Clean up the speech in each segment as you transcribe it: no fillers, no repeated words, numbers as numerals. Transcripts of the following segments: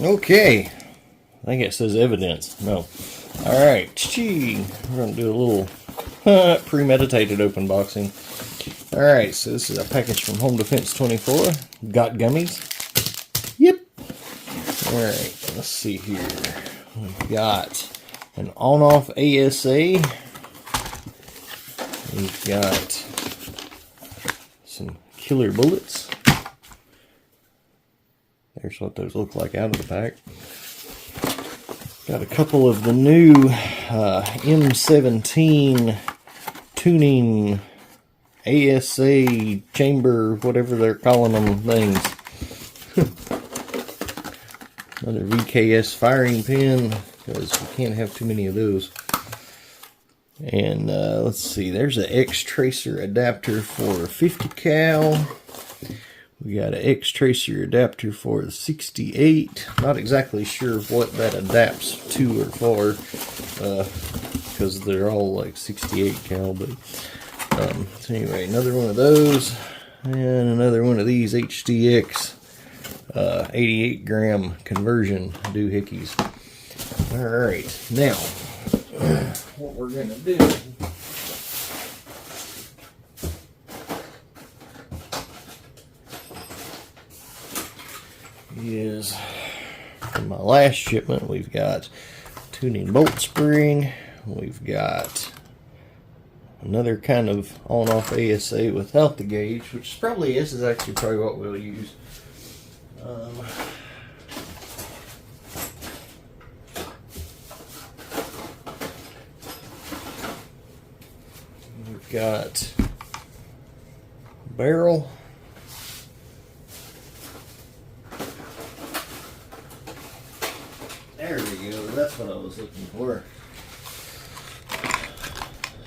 Okay, I think it says evidence. No. Alright, we're going to do a little premeditated open boxing. Alright, so this is a package from Home Defense 24. Got gummies? Yep. Alright, let's see here. We've got an on-off ASA. We've got some killer bullets. There's what those look like out of the pack. Got a couple of the new M17 tuning ASA chamber, whatever they're calling them things. Another VKS firing pin, because we can't have too many of those. And let's see, there's an X-Tracer adapter for 50 cal. We got an X-Tracer adapter for the 68. Not exactly sure what that adapts to or for, because they're all like 68 cal. But so anyway, another one of those, and another one of these HDX 88 gram conversion doohickeys. All right, now what we're gonna do is, from my last shipment, we've got tuning bolt spring, we've got another kind of on-off ASA without the gauge, which probably is actually probably what we'll use. We've got barrel. There we go, that's what I was looking for.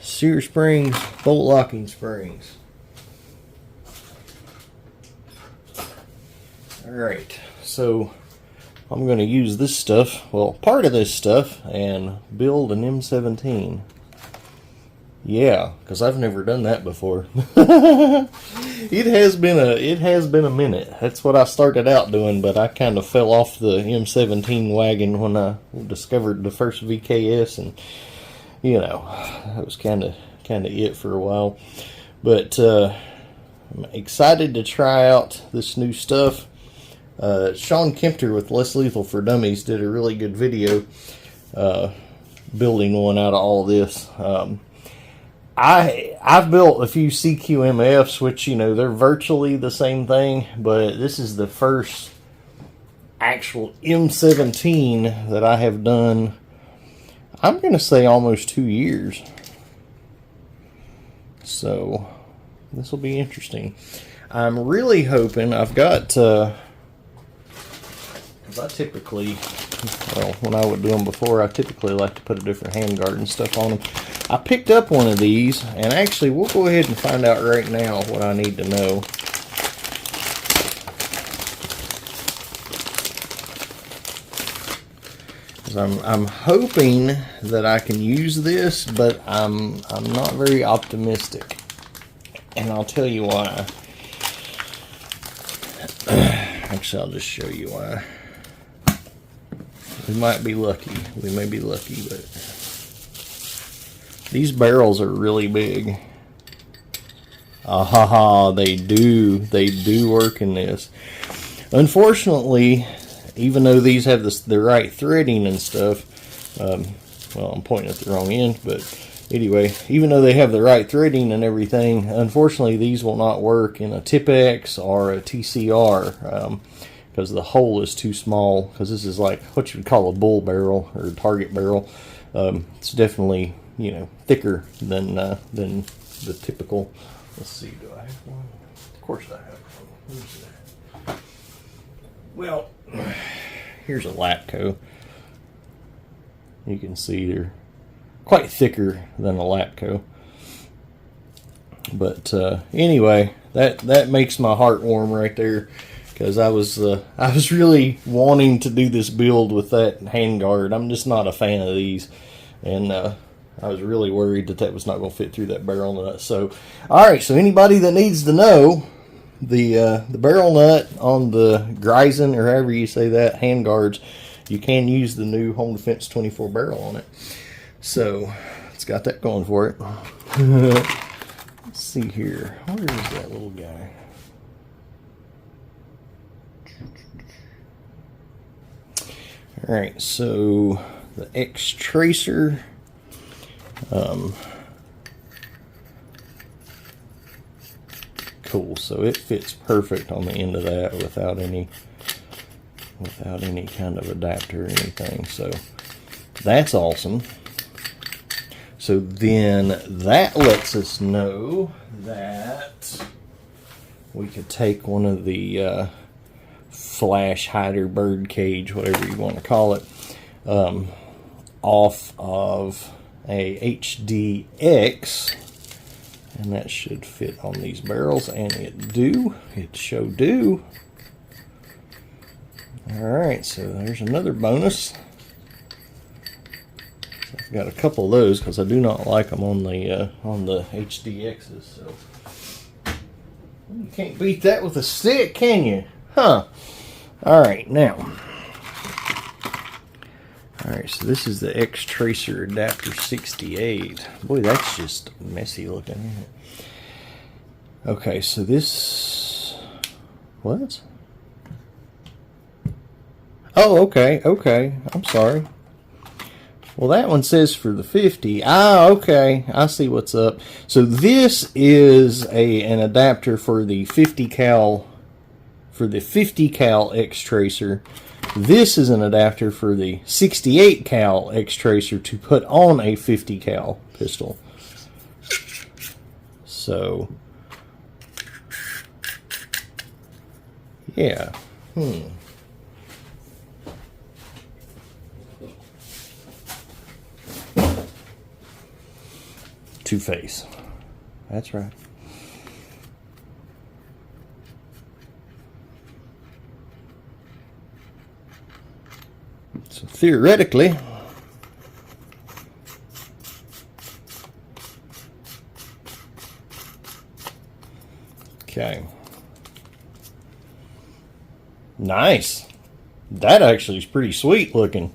Sear springs, bolt locking springs. Alright, so I'm going to use this stuff, well, part of this stuff, and build an M17. Yeah, because I've never done that before. It has been a minute. That's what I started out doing, but I kind of fell off the M17 wagon when I discovered the first VKS, and you know, that was kind of it for a while. But I'm excited to try out this new stuff. Sean Kempter with Less Lethal for Dummies did a really good video building one out of all this. I've built a few CQMFs, which, you know, they're virtually the same thing, but this is the first actual M17 that I have done, I'm going to say almost 2 years. So this will be interesting. I'm really hoping, I've got, because I typically, well, when I would do them before, I typically like to put a different handguard and stuff on them. I picked up one of these, and actually we'll go ahead and find out right now what I need to know. Because I'm hoping that I can use this, but I'm not very optimistic, and I'll tell you why. Actually, I'll just show you why. We might be lucky. We may be lucky, but these barrels are really big. Ah, they do work in this. Unfortunately, even though these have the right threading and stuff, well, I'm pointing at the wrong end, but anyway, even though they have the right threading and everything, unfortunately these will not work in a Tip-X or a TCR, because the hole is too small, because this is like what you would call a bull barrel or target barrel. It's definitely, you know, thicker than the typical. Let's see, do I have one? Of course I have one. Where's that? Well, here's a Lapco. You can see they're quite thicker than a Lapco. But anyway, that makes my heart warm right there, because I was really wanting to do this build with that handguard. I'm just not a fan of these, and I was really worried that was not going to fit through that barrel nut. So, all right. So anybody that needs to know, the barrel nut on the Grisen, or however you say that, hand guards, you can use the new Home Defense 24 barrel on it. So it's got that going for it. Let's see here. Where is that little guy? Alright, so the X Tracer. Cool, so it fits perfect on the end of that without any kind of adapter or anything. So that's awesome. So then that lets us know that we could take one of the flash hider, bird cage, whatever you want to call it, off of a HDX, and that should fit on these barrels, and it sure do. Alright, so there's another bonus. I've got a couple of those because I do not like them on the HDXs. So you can't beat that with a stick, can you? Huh? All right, now. All right, so this is the X Tracer Adapter 68. Boy, that's just messy looking, isn't it? Okay, so this. What? Oh, okay. I'm sorry. Well, that one says for the 50. Ah, okay. I see what's up. So this is an adapter for the 50 cal X Tracer. This is an adapter for the 68 cal X Tracer to put on a 50 cal pistol. So yeah. Two-face. That's right. So theoretically, okay. Nice. That actually is pretty sweet looking.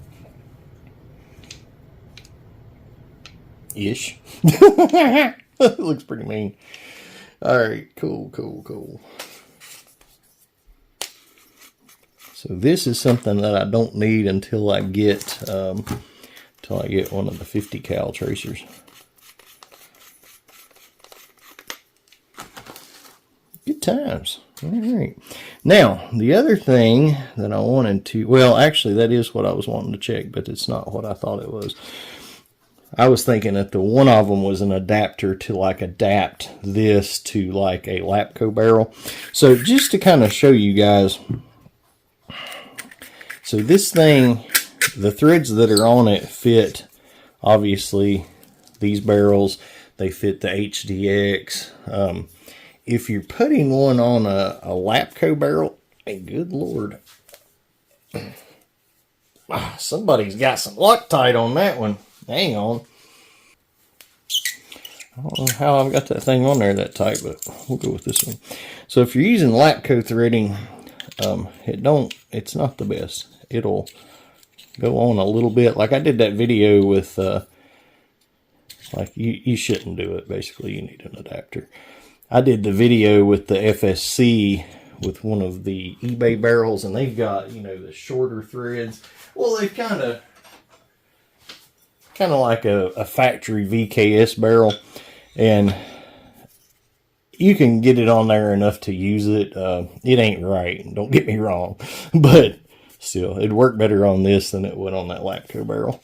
Ish. It looks pretty mean. Alright, cool. So this is something that I don't need until I get one of the 50 cal tracers. Good times. Alright. Now, the other thing that I wanted to, well, actually that is what I was wanting to check, but it's not what I thought it was. I was thinking that the one of them was an adapter to like adapt this to like a Lapco barrel. So just to kind of show you guys, so this thing, the threads that are on it fit, obviously, these barrels, they fit the HDX. If you're putting one on a Lapco barrel, hey, good Lord. Somebody's got some Loctite on that one. Hang on. I don't know how I've got that thing on there that tight, but we'll go with this one. So if you're using Lapco threading, it's not the best. It'll go on a little bit. Like I did that video with, like you shouldn't do it. Basically, you need an adapter. I did the video with the FSC with one of the eBay barrels, and they've got, the shorter threads. Well, they've kind of like a factory VKS barrel, and you can get it on there enough to use it. It ain't right, don't get me wrong, but still, it'd work better on this than it would on that Lapco barrel.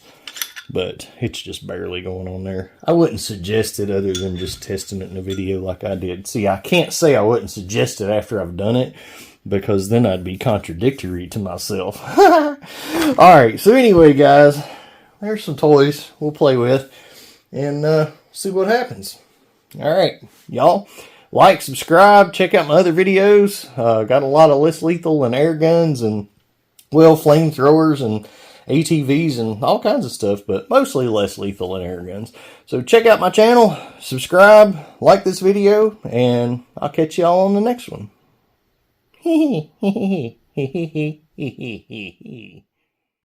But it's just barely going on there. I wouldn't suggest it other than just testing it in a video like I did. See, I can't say I wouldn't suggest it after I've done it, because then I'd be contradictory to myself. Alright, so anyway, guys, there's some toys we'll play with and see what happens. Alright, y'all, like, subscribe, check out my other videos. Got a lot of less lethal and air guns and, well, flamethrowers and ATVs and all kinds of stuff, but mostly less lethal and air guns. So check out my channel, subscribe, like this video, and I'll catch y'all on the next one.